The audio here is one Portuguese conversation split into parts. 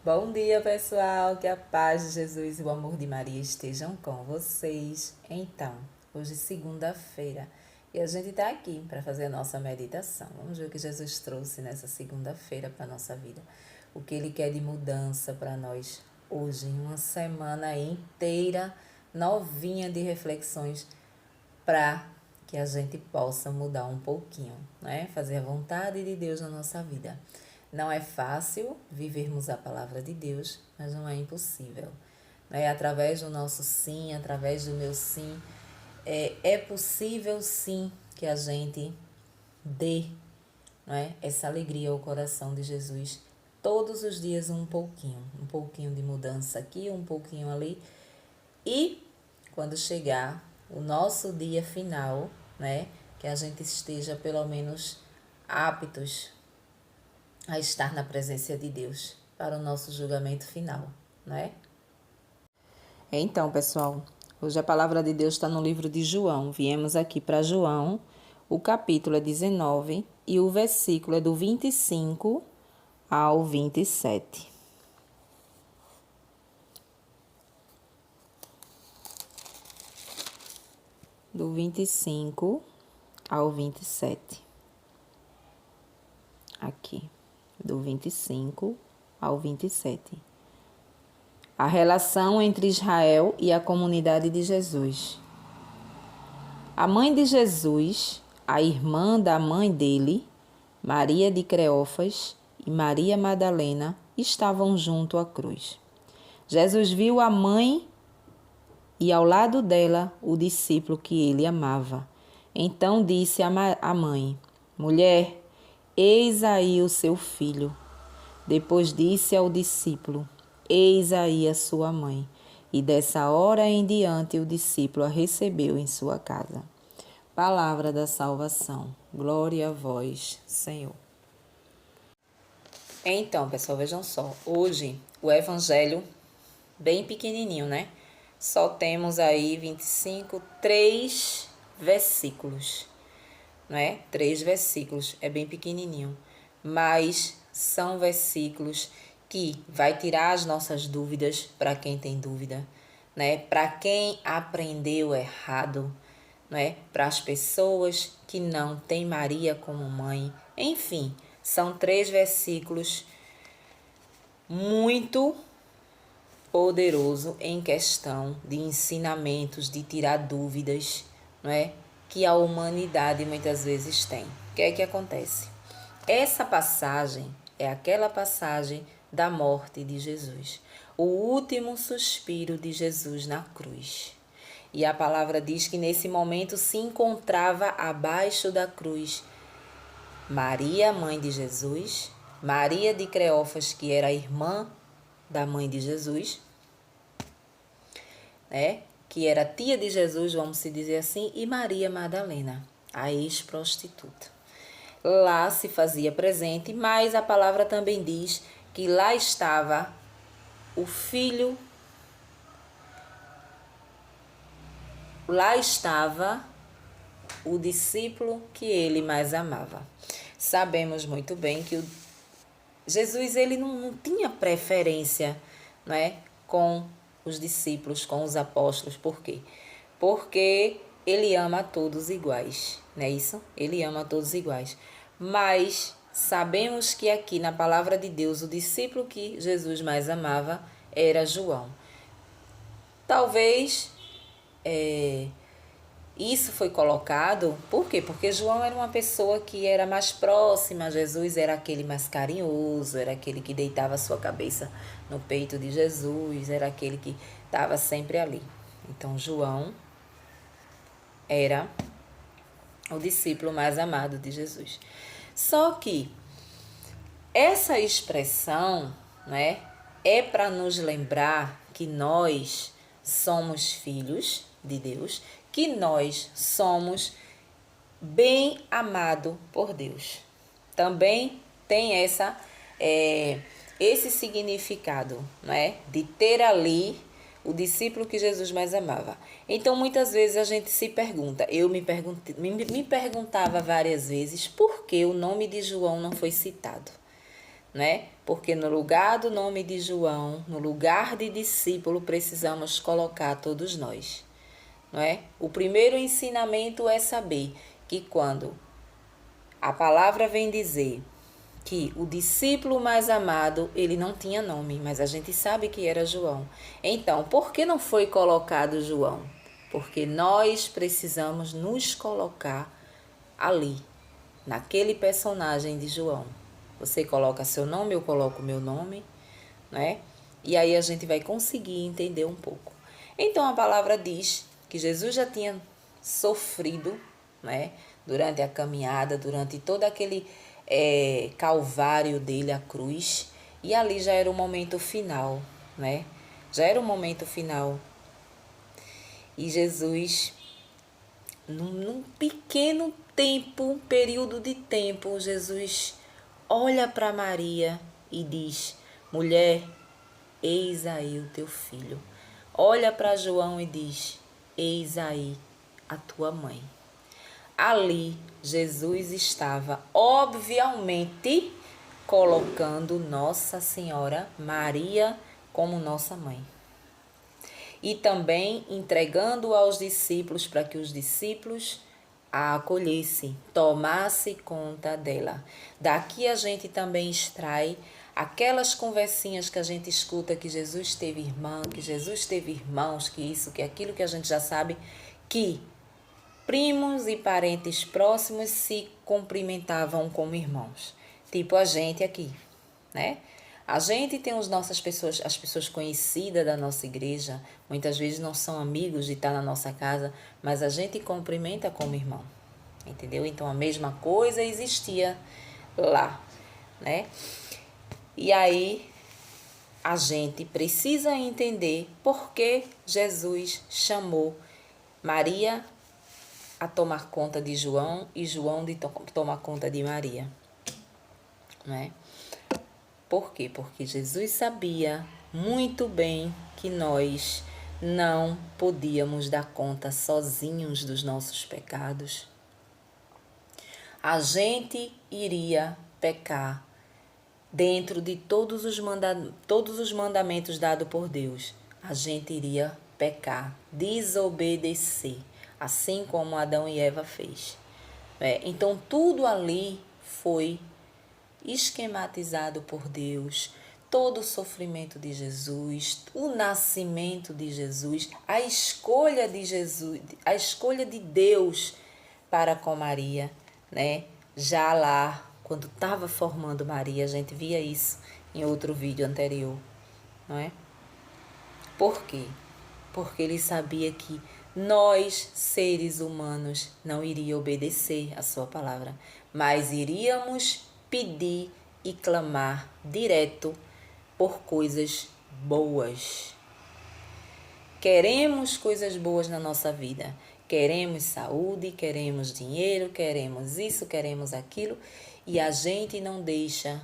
Bom dia, pessoal. Que a paz de Jesus e o amor de Maria estejam com vocês. Então, hoje é segunda-feira e a gente está aqui para fazer a nossa meditação. Vamos ver o que Jesus trouxe nessa segunda-feira para a nossa vida. O que Ele quer de mudança para nós hoje, em uma semana inteira novinha de reflexões para que a gente possa mudar um pouquinho, né? Fazer a vontade de Deus na nossa vida. Não é fácil vivermos a palavra de Deus, mas não é impossível. É através do nosso sim, através do meu sim, é possível sim que a gente dê, não é, essa alegria ao coração de Jesus todos os dias um pouquinho de mudança aqui, um pouquinho ali. E quando chegar o nosso dia final, né, que a gente esteja pelo menos aptos a estar na presença de Deus para o nosso julgamento final, né? Então, pessoal, hoje a palavra de Deus está no livro de João. Viemos aqui para João, o capítulo é 19 e o versículo é do 25 ao 27. Do 25 ao 27. Aqui, do 25 ao 27. A relação entre Israel e a comunidade de Jesus. A mãe de Jesus, a irmã da mãe dele, Maria de Cleófas e Maria Madalena, estavam junto à cruz. Jesus viu a mãe e ao lado dela o discípulo que ele amava. Então disse à mãe: Mulher, eis aí o seu filho. Depois disse ao discípulo: Eis aí a sua mãe. E dessa hora em diante o discípulo a recebeu em sua casa. Palavra da salvação. Glória a vós, Senhor. Então, pessoal, vejam só. Hoje, o evangelho, bem pequenininho, né? Só temos aí 3 versículos, né? 3 versículos, é bem pequenininho. Mas são versículos que vai tirar as nossas dúvidas para quem tem dúvida, né? Para quem aprendeu errado, né? Para as pessoas que não têm Maria como mãe. Enfim, são 3 versículos muito poderoso em questão de ensinamentos, de tirar dúvidas, não é? Que a humanidade muitas vezes tem. O que é que acontece? Essa passagem é aquela passagem da morte de Jesus, o último suspiro de Jesus na cruz. E a palavra diz que nesse momento se encontrava abaixo da cruz Maria, mãe de Jesus, Maria de Cleófas, que era a irmã da mãe de Jesus, né? Que era tia de Jesus, vamos se dizer assim, e Maria Madalena, a ex-prostituta. Lá se fazia presente, mas a palavra também diz que lá estava o filho, lá estava o discípulo que ele mais amava. Sabemos muito bem que Jesus ele não tinha preferência, né, com os discípulos, com os apóstolos. Por quê? Porque ele ama a todos iguais, não é isso? Ele ama a todos iguais. Mas sabemos que aqui na palavra de Deus, o discípulo que Jesus mais amava era João. Talvez isso foi colocado, por quê? Porque João era uma pessoa que era mais próxima a Jesus, era aquele mais carinhoso, era aquele que deitava a sua cabeça no peito de Jesus, era aquele que estava sempre ali. Então, João era o discípulo mais amado de Jesus. Só que essa expressão, né, é para nos lembrar que nós somos filhos de Deus, que nós somos bem amados por Deus. Também tem esse significado, né, de ter ali o discípulo que Jesus mais amava. Então, muitas vezes a gente se pergunta, eu me perguntava várias vezes por que o nome de João não foi citado, né? Porque no lugar do nome de João, no lugar de discípulo, precisamos colocar todos nós, não é? O primeiro ensinamento é saber que quando a palavra vem dizer que o discípulo mais amado, ele não tinha nome, mas a gente sabe que era João. Então, por que não foi colocado João? Porque nós precisamos nos colocar ali, naquele personagem de João. Você coloca seu nome, eu coloco meu nome, né? E aí a gente vai conseguir entender um pouco. Então a palavra diz que Jesus já tinha sofrido, né? Durante a caminhada, durante todo aquele calvário dele, a cruz. E ali já era o momento final, né? Já era o momento final. E Jesus, num pequeno tempo, período de tempo, Jesus olha para Maria e diz: mulher, eis aí o teu filho. Olha para João e diz: eis aí a tua mãe. Ali, Jesus estava, obviamente, colocando Nossa Senhora Maria como nossa mãe. E também entregando aos discípulos para que os discípulos a acolhessem, tomassem conta dela. Daqui a gente também extrai aquelas conversinhas que a gente escuta que Jesus teve irmã, que Jesus teve irmãos, que isso, que aquilo, que a gente já sabe, que primos e parentes próximos se cumprimentavam como irmãos. Tipo a gente aqui, né? A gente tem as pessoas conhecidas da nossa igreja, muitas vezes não são amigos de estar na nossa casa, mas a gente cumprimenta como irmão, entendeu? Então a mesma coisa existia lá, né? E aí a gente precisa entender por que Jesus chamou Maria a tomar conta de João e João de tomar conta de Maria, né? Por quê? Porque Jesus sabia muito bem que nós não podíamos dar conta sozinhos dos nossos pecados. A gente iria pecar dentro de todos os mandamentos dados por Deus. A gente iria pecar, desobedecer, assim como Adão e Eva fez. Então tudo ali foi esquematizado por Deus, todo o sofrimento de Jesus, o nascimento de Jesus, a escolha de Jesus, a escolha de Deus para com Maria, né? Já lá, quando estava formando Maria, a gente via isso em outro vídeo anterior, não é? Por quê? Porque ele sabia que nós, seres humanos, não iríamos obedecer a sua palavra, mas iríamos pedir e clamar direto por coisas boas. Queremos coisas boas na nossa vida. Queremos saúde, queremos dinheiro, queremos isso, queremos aquilo. E a gente não deixa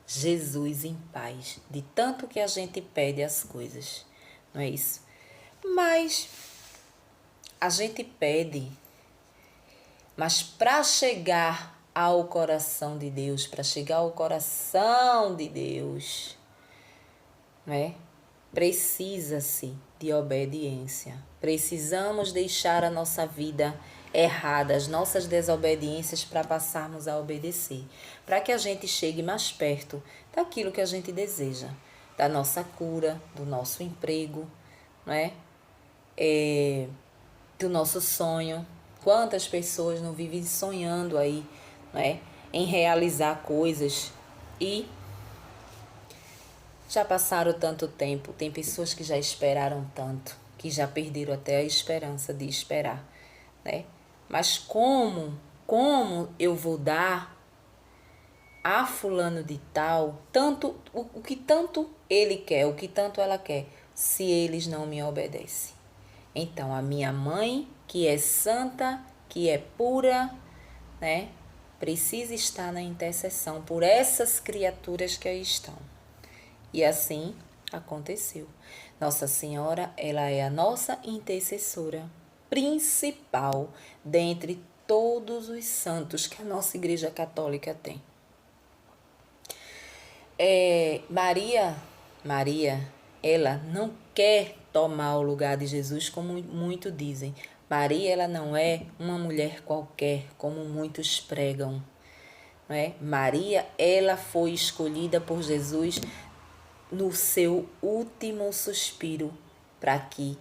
Jesus em paz, de tanto que a gente pede as coisas. Não é isso? Mas a gente pede, mas para chegar ao coração de Deus, para chegar ao coração de Deus, né? Precisa-se de obediência. Precisamos deixar a nossa vida errada, as nossas desobediências para passarmos a obedecer, para que a gente chegue mais perto daquilo que a gente deseja, da nossa cura, do nosso emprego, não é? Do nosso sonho. Quantas pessoas não vivem sonhando aí, né, em realizar coisas e já passaram tanto tempo. Tem pessoas que já esperaram tanto, que já perderam até a esperança de esperar, né? Mas como eu vou dar a fulano de tal tanto o que tanto ele quer, o que tanto ela quer, se eles não me obedecem? Então a minha mãe, que é santa, que é pura, né, precisa estar na intercessão por essas criaturas que aí estão. E assim aconteceu. Nossa Senhora, ela é a nossa intercessora principal dentre todos os santos que a nossa Igreja Católica tem. Maria, ela não quer tomar o lugar de Jesus, como muitos dizem. Maria, ela não é uma mulher qualquer, como muitos pregam. Não é? Maria, ela foi escolhida por Jesus no seu último suspiro, para que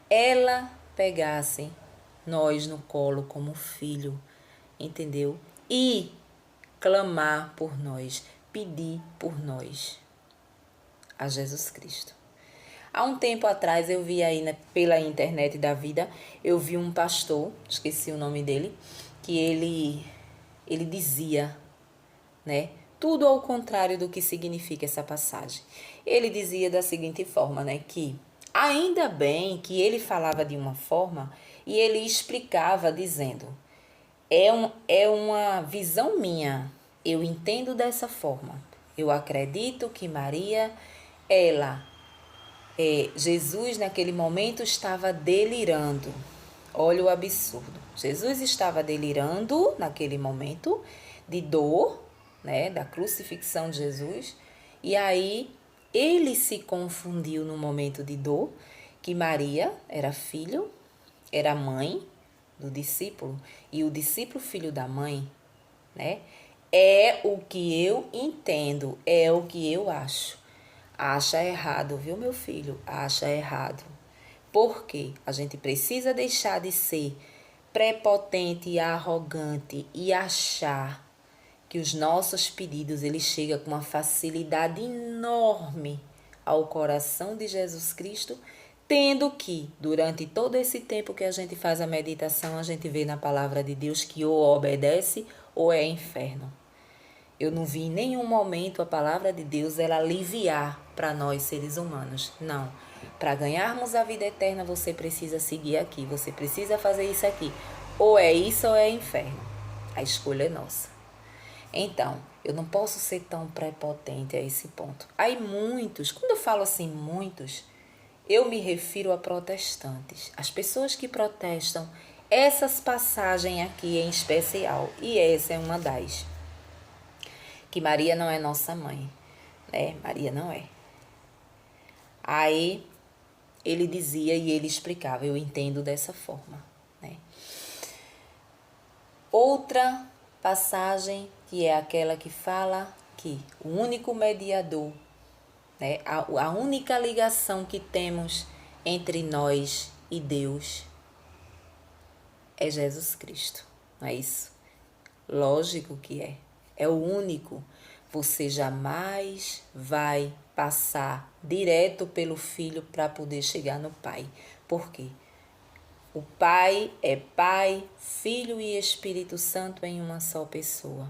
ela pegasse nós no colo como filho, entendeu? E clamar por nós, pedir por nós a Jesus Cristo. Há um tempo atrás eu vi aí pela internet da vida, eu vi um pastor, esqueci o nome dele, que ele dizia, né, tudo ao contrário do que significa essa passagem. Ele dizia da seguinte forma, né, que ainda bem que ele falava de uma forma e ele explicava dizendo: é uma visão minha, eu entendo dessa forma. Eu acredito que Maria, Jesus naquele momento estava delirando. Olha o absurdo. Jesus estava delirando naquele momento de dor, né, da crucifixão de Jesus. E aí ele se confundiu no momento de dor, que Maria era filho, era mãe do discípulo, e o discípulo filho da mãe, né? É o que eu entendo, é o que eu acho. Acha errado, viu, meu filho? Acha errado. Porque a gente precisa deixar de ser prepotente e arrogante e achar que os nossos pedidos eles chegam com uma facilidade enorme ao coração de Jesus Cristo, tendo que, durante todo esse tempo que a gente faz a meditação, a gente vê na palavra de Deus que ou obedece ou é inferno. Eu não vi em nenhum momento a palavra de Deus ela aliviar para nós seres humanos. Não. Para ganharmos a vida eterna, você precisa seguir aqui, você precisa fazer isso aqui. Ou é isso ou é inferno. A escolha é nossa. Então, eu não posso ser tão prepotente a esse ponto. Aí muitos, quando eu falo assim muitos, eu me refiro a protestantes. As pessoas que protestam essas passagens aqui em especial. E essa é uma das. Que Maria não é nossa mãe, né? Maria não é. Aí ele dizia e ele explicava, eu entendo dessa forma, né? Outra passagem que é aquela que fala que o único mediador, né? A única ligação que temos entre nós e Deus é Jesus Cristo, não é isso? Lógico que é. É o único. Você jamais vai passar direto pelo Filho para poder chegar no Pai. Por quê? O Pai é Pai, Filho e Espírito Santo em uma só pessoa.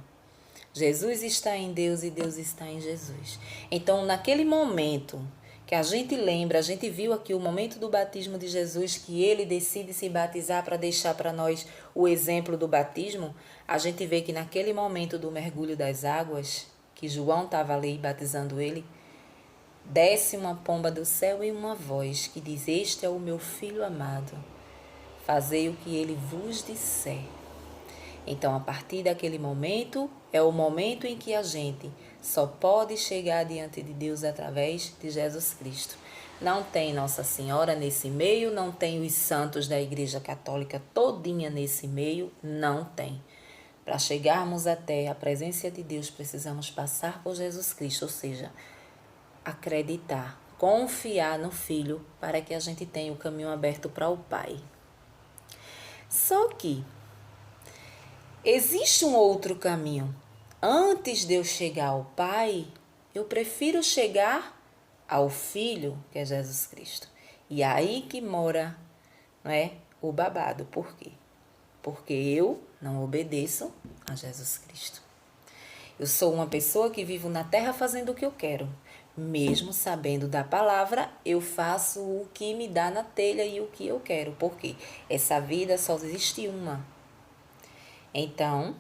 Jesus está em Deus e Deus está em Jesus. Então, naquele momento que a gente lembra, a gente viu aqui o momento do batismo de Jesus, que ele decide se batizar para deixar para nós o exemplo do batismo, a gente vê que naquele momento do mergulho das águas, que João estava ali batizando ele, desce uma pomba do céu e uma voz que diz: este é o meu filho amado, fazei o que ele vos disser. Então, a partir daquele momento, é o momento em que a gente só pode chegar diante de Deus através de Jesus Cristo. Não tem Nossa Senhora nesse meio, não tem os santos da Igreja Católica todinha nesse meio, não tem. Para chegarmos até a presença de Deus, precisamos passar por Jesus Cristo, ou seja, acreditar, confiar no Filho para que a gente tenha o caminho aberto para o Pai. Só que existe um outro caminho. Antes de eu chegar ao Pai, eu prefiro chegar ao Filho, que é Jesus Cristo. E aí que mora, não é, o babado. Por quê? Porque eu não obedeço a Jesus Cristo. Eu sou uma pessoa que vivo na terra fazendo o que eu quero. Mesmo sabendo da palavra, eu faço o que me dá na telha e o que eu quero. Por quê? Essa vida só existe uma. Então,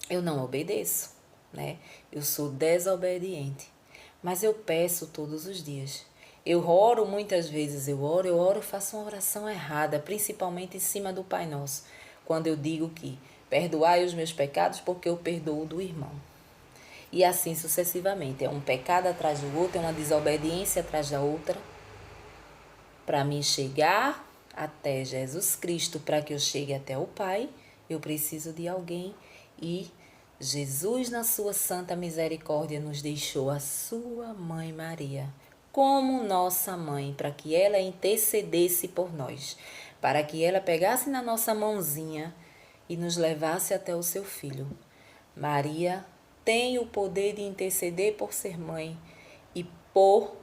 eu não obedeço, né? Eu sou desobediente. Mas eu peço todos os dias. Eu oro muitas vezes, eu oro, faço uma oração errada, principalmente em cima do Pai Nosso. Quando eu digo que perdoai os meus pecados porque eu perdoo do irmão. E assim sucessivamente. É um pecado atrás do outro, é uma desobediência atrás da outra. Para mim chegar até Jesus Cristo, para que eu chegue até o Pai, eu preciso de alguém. E Jesus, na sua santa misericórdia, nos deixou a sua mãe Maria como nossa mãe, para que ela intercedesse por nós, para que ela pegasse na nossa mãozinha e nos levasse até o seu filho. Maria tem o poder de interceder por ser mãe e por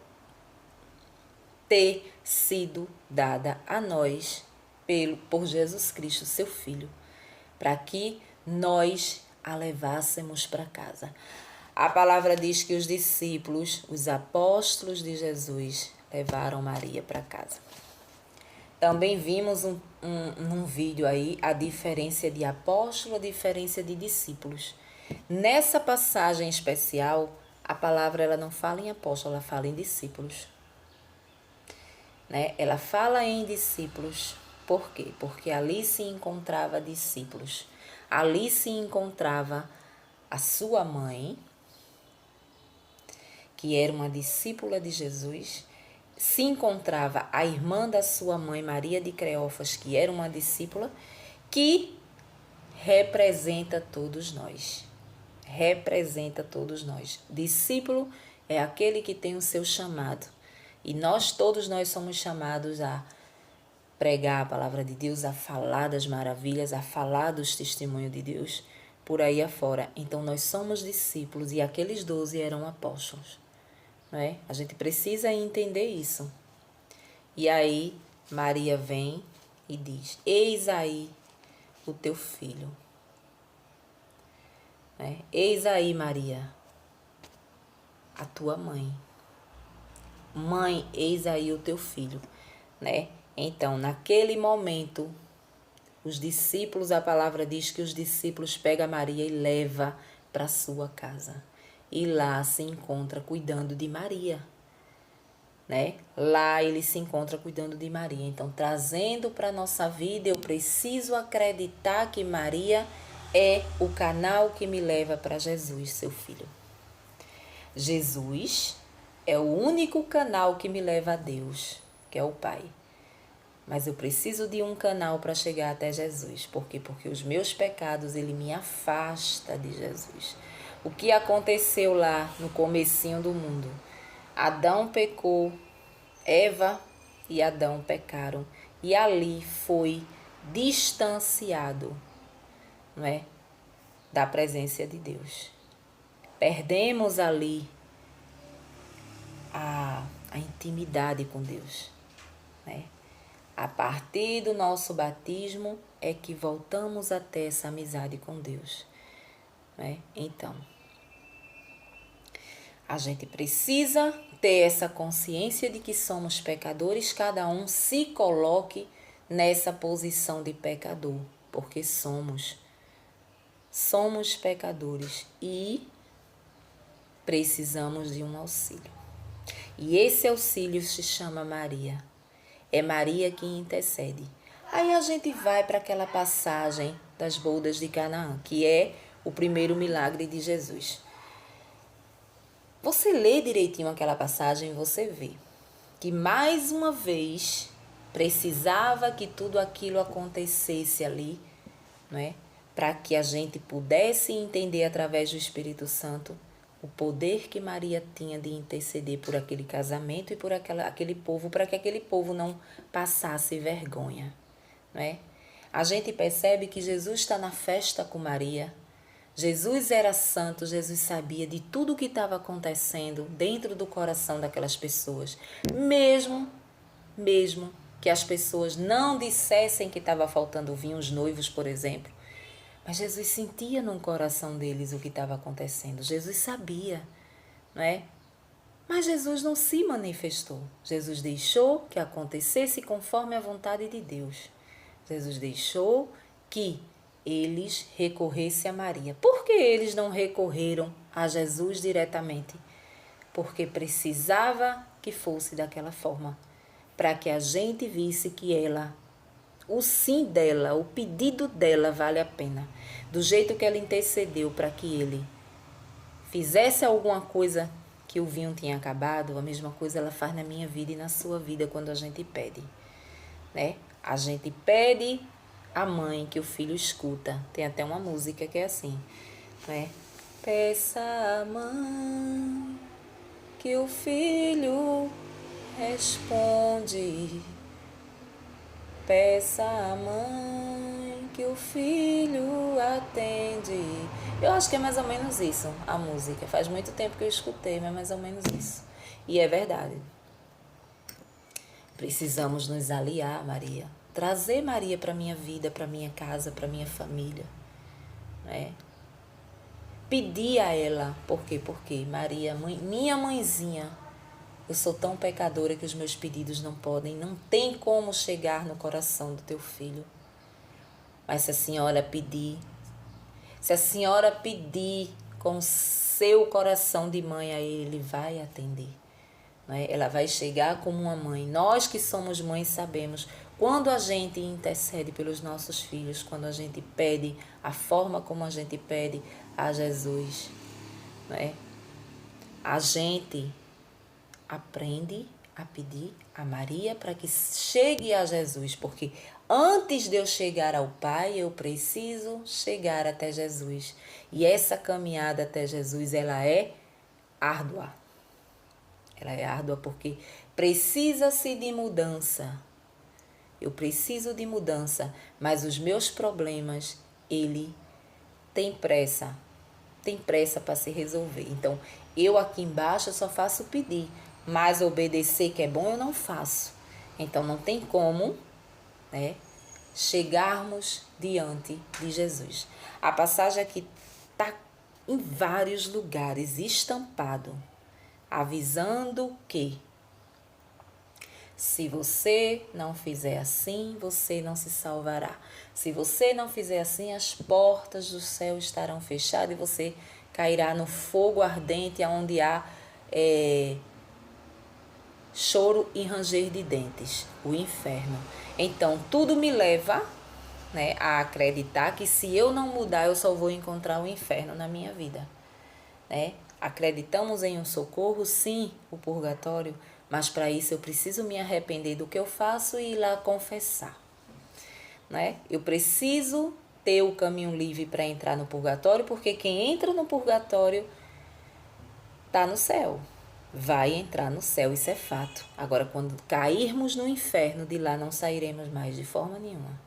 ter sido dada a nós por Jesus Cristo, seu Filho, para que nós a levássemos para casa. A palavra diz que os discípulos, os apóstolos de Jesus, levaram Maria para casa. Também vimos num vídeo aí a diferença de apóstolo, a diferença de discípulos. Nessa passagem especial, a palavra ela não fala em apóstolo, ela fala em discípulos. Né? Ela fala em discípulos. Por quê? Porque ali se encontrava discípulos. Ali se encontrava a sua mãe, que era uma discípula de Jesus. Se encontrava a irmã da sua mãe, Maria de Cleófas, que era uma discípula, que representa todos nós. Representa todos nós. Discípulo é aquele que tem o seu chamado. E todos nós somos chamados a pregar a palavra de Deus, a falar das maravilhas, a falar dos testemunhos de Deus por aí afora. Então nós somos discípulos e aqueles 12 eram apóstolos. Não é? A gente precisa entender isso. E aí Maria vem e diz: eis aí o teu filho. Né? Eis aí, Maria, a tua mãe. Mãe, eis aí o teu filho. Né? Então, naquele momento, os discípulos, a palavra diz que os discípulos pegam a Maria e levam para sua casa. E lá se encontra cuidando de Maria. Né? Lá ele se encontra cuidando de Maria. Então, trazendo para a nossa vida, eu preciso acreditar que Maria é o canal que me leva para Jesus, seu filho. Jesus é o único canal que me leva a Deus, que é o Pai. Mas eu preciso de um canal para chegar até Jesus. Por quê? Porque os meus pecados, ele me afasta de Jesus. O que aconteceu lá no comecinho do mundo? Adão pecou, Eva e Adão pecaram. E ali foi distanciado, não é? Da presença de Deus. Perdemos ali a intimidade com Deus, né? A partir do nosso batismo é que voltamos a ter essa amizade com Deus, né? Então, a gente precisa ter essa consciência de que somos pecadores, cada um se coloque nessa posição de pecador, porque somos pecadores e precisamos de um auxílio. E esse auxílio se chama Maria. É Maria que intercede. Aí a gente vai para aquela passagem das bodas de Canaã, que é o primeiro milagre de Jesus. Você lê direitinho aquela passagem e você vê que mais uma vez precisava que tudo aquilo acontecesse ali, não é? Para que a gente pudesse entender através do Espírito Santo o poder que Maria tinha de interceder por aquele casamento e por aquele povo, para que aquele povo não passasse vergonha, não é? A gente percebe que Jesus está na festa com Maria. Jesus era santo, Jesus sabia de tudo o que estava acontecendo dentro do coração daquelas pessoas. Mesmo que as pessoas não dissessem que estava faltando vinho, os noivos, por exemplo. Mas Jesus sentia no coração deles o que estava acontecendo. Jesus sabia, não é? Mas Jesus não se manifestou. Jesus deixou que acontecesse conforme a vontade de Deus. Jesus deixou que eles recorressem a Maria. Por que eles não recorreram a Jesus diretamente? Porque precisava que fosse daquela forma, para que a gente visse que o sim dela, o pedido dela vale a pena. Do jeito que ela intercedeu para que ele fizesse alguma coisa que o vinho tinha acabado, a mesma coisa ela faz na minha vida e na sua vida quando a gente pede, né? A gente pede a mãe que o filho escuta. Tem até uma música que é assim, né? Peça à mãe que o filho responde. Peça à mãe que o filho atende. Eu acho que é mais ou menos isso, a música. Faz muito tempo que eu escutei, mas é mais ou menos isso. E é verdade. Precisamos nos aliar, Maria. Trazer Maria para minha vida, para minha casa, para minha família. Né? Pedir a ela. Por quê? Porque Maria, minha mãezinha, eu sou tão pecadora que os meus pedidos não tem como chegar no coração do teu filho. Mas se a senhora pedir com seu coração de mãe a ele vai atender. Né? Ela vai chegar como uma mãe. Nós que somos mães sabemos quando a gente intercede pelos nossos filhos, quando a gente pede a forma como a gente pede a Jesus. Né? A gente aprende a pedir a Maria para que chegue a Jesus, porque antes de eu chegar ao Pai, eu preciso chegar até Jesus. E essa caminhada até Jesus, ela é árdua. Ela é árdua porque precisa-se de mudança. Eu preciso de mudança, mas os meus problemas, ele tem pressa para se resolver. Então, eu aqui embaixo eu só faço pedir, mas obedecer que é bom eu não faço. Então, não tem como, né, chegarmos diante de Jesus. A passagem aqui está em vários lugares, estampado, avisando que se você não fizer assim, você não se salvará. Se você não fizer assim, as portas do céu estarão fechadas e você cairá no fogo ardente, onde há choro e ranger de dentes, o inferno. Então, tudo me leva, né, a acreditar que se eu não mudar, eu só vou encontrar o inferno na minha vida. Né? Acreditamos em um socorro, sim, o purgatório, mas para isso eu preciso me arrepender do que eu faço e ir lá confessar. Né? Eu preciso ter o caminho livre para entrar no purgatório, porque quem entra no purgatório está no céu. Vai entrar no céu, isso é fato. Agora, quando cairmos no inferno, de lá não sairemos mais de forma nenhuma.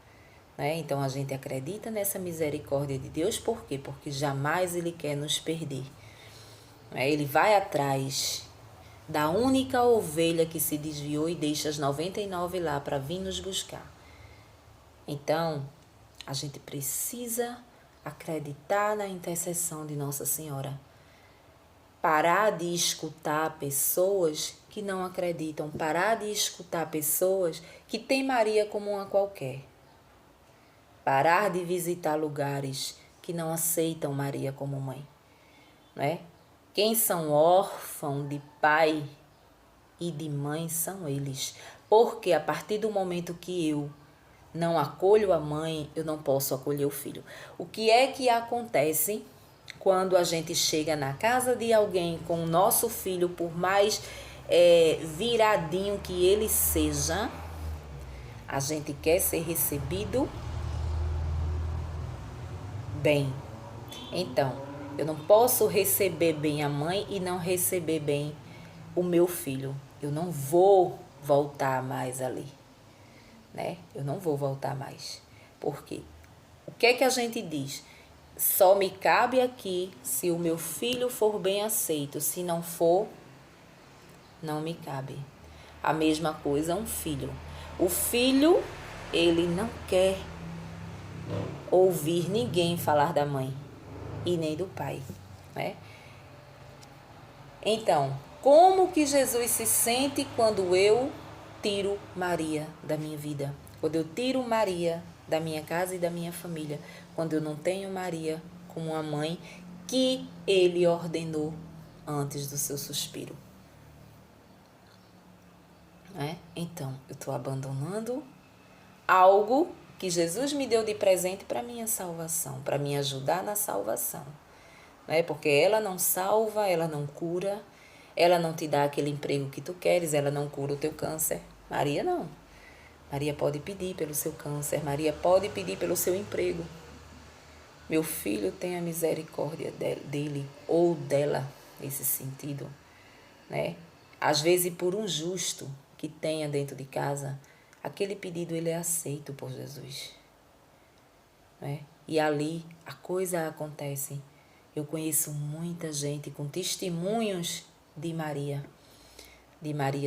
Né? Então, a gente acredita nessa misericórdia de Deus, por quê? Porque jamais Ele quer nos perder. Ele vai atrás da única ovelha que se desviou e deixa as 99 lá para vir nos buscar. Então, a gente precisa acreditar na intercessão de Nossa Senhora. Parar de escutar pessoas que não acreditam. Parar de escutar pessoas que têm Maria como uma qualquer. Parar de visitar lugares que não aceitam Maria como mãe. Né? Quem são órfãos de pai e de mãe são eles. Porque a partir do momento que eu não acolho a mãe, eu não posso acolher o filho. O que é que acontece quando a gente chega na casa de alguém com o nosso filho, por mais viradinho que ele seja, a gente quer ser recebido bem. Então, eu não posso receber bem a mãe e não receber bem o meu filho. Eu não vou voltar mais ali, né? Eu não vou voltar mais. Por quê? O que é que a gente diz? Só me cabe aqui se o meu filho for bem aceito. Se não for, não me cabe. A mesma coisa um filho. O filho, ele não quer ouvir ninguém falar da mãe e nem do pai, né? Então, como que Jesus se sente quando eu tiro Maria da minha vida? Quando eu tiro Maria da minha casa e da minha família? Quando eu não tenho Maria como uma mãe que ele ordenou antes do seu suspiro? Né? Então, eu estou abandonando algo que Jesus me deu de presente para minha salvação, para me ajudar na salvação. né? Porque ela não salva, ela não cura, ela não te dá aquele emprego que tu queres, ela não cura o teu câncer. Maria não. Maria pode pedir pelo seu câncer, Maria pode pedir pelo seu emprego. Meu filho, tenha misericórdia dele ou dela, nesse sentido, né? Às vezes, por um justo que tenha dentro de casa, aquele pedido ele é aceito por Jesus, né? E ali a coisa acontece. Eu conheço muita gente com testemunhos de Maria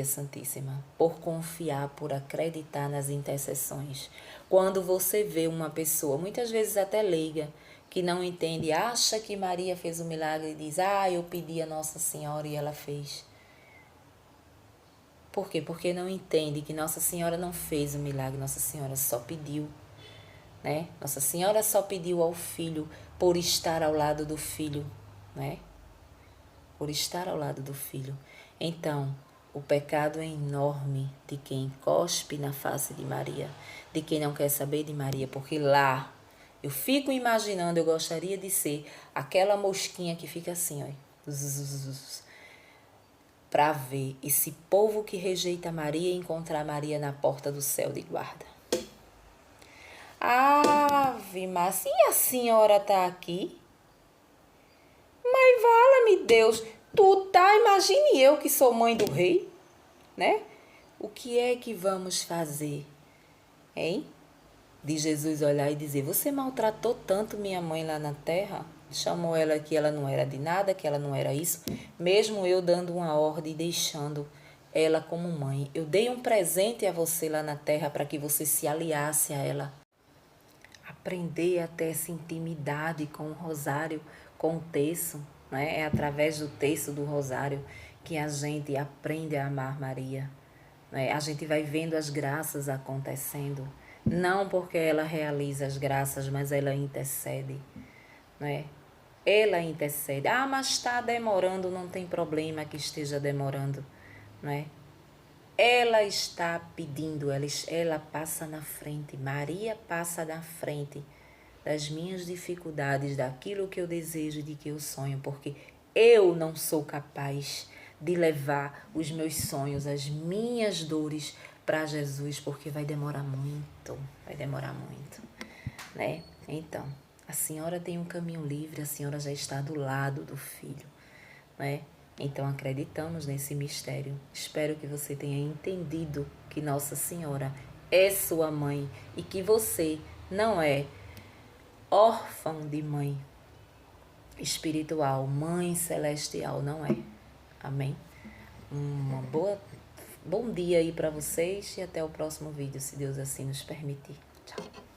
Santíssima, por confiar, por acreditar nas intercessões. Quando você vê uma pessoa, muitas vezes até leiga, que não entende, acha que Maria fez o milagre e diz, eu pedi a Nossa Senhora e ela fez. Por quê? Porque não entende que Nossa Senhora não fez o milagre, Nossa Senhora só pediu, né? Nossa Senhora só pediu ao filho por estar ao lado do filho, né? Por estar ao lado do filho. Então, o pecado é enorme de quem cospe na face de Maria, de quem não quer saber de Maria, porque lá eu fico imaginando, eu gostaria de ser aquela mosquinha que fica assim, ó, para ver esse povo que rejeita Maria e encontrar Maria na porta do céu de guarda. Ave Maria, e a senhora tá aqui? Mas vala-me Deus, tu tá, imagine eu que sou mãe do rei, né? O que é que vamos fazer, hein? De Jesus olhar e dizer, você maltratou tanto minha mãe lá na terra? Chamou ela que ela não era de nada, que ela não era isso. Mesmo eu dando uma ordem e deixando ela como mãe. Eu dei um presente a você lá na terra para que você se aliasse a ela. Aprender a ter essa intimidade com o rosário, com o terço, né? É através do terço do rosário que a gente aprende a amar Maria, né? A gente vai vendo as graças acontecendo, não porque ela realiza as graças, mas ela intercede, né? Ela intercede. Mas está demorando, não tem problema que esteja demorando, né? Ela está pedindo, ela passa na frente, Maria passa na frente das minhas dificuldades, daquilo que eu desejo e de que eu sonho, porque eu não sou capaz de levar os meus sonhos, as minhas dores para Jesus, porque vai demorar muito, né? Então, a senhora tem um caminho livre, a senhora já está do lado do filho, né? Então acreditamos nesse mistério. Espero que você tenha entendido que Nossa Senhora é sua mãe e que você não é órfão de mãe espiritual, mãe celestial, não é. Amém? Bom dia aí para vocês e até o próximo vídeo, se Deus assim nos permitir. Tchau.